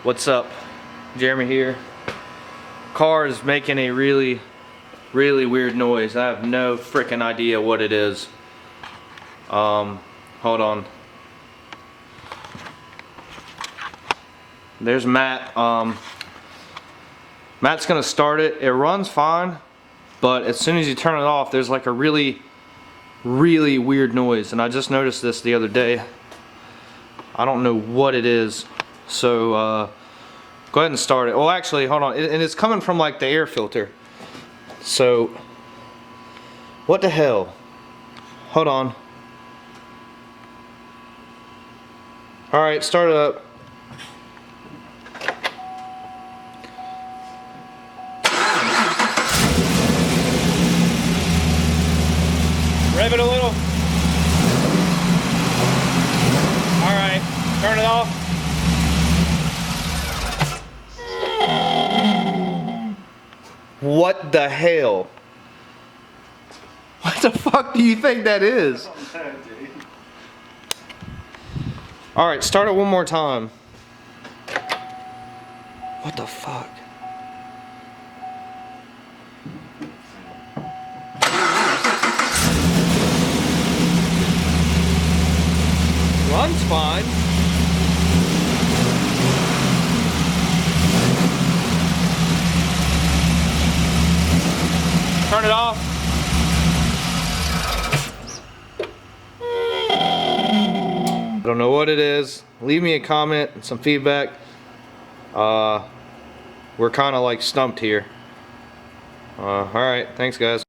What's up? Jeremy here. Car is making a really weird noise. I have no freaking idea what it is. Hold on. There's Matt. Matt's gonna start it. It runs fine, but as soon as you turn it off, there's like a really weird noise. And I just noticed this the other day. I don't know what it is. So go ahead and start it. Well, actually, hold on. And it's coming from like the air filter. So what the hell? Hold on. All right, start it up. Rev it a little. All right, turn it off. What the hell? What the fuck do you think that is? All right, start it one more time. What the fuck? Runs fine. Turn it off. I don't know what it is. Leave me a comment and some feedback. We're kind of like stumped here. Alright, thanks guys.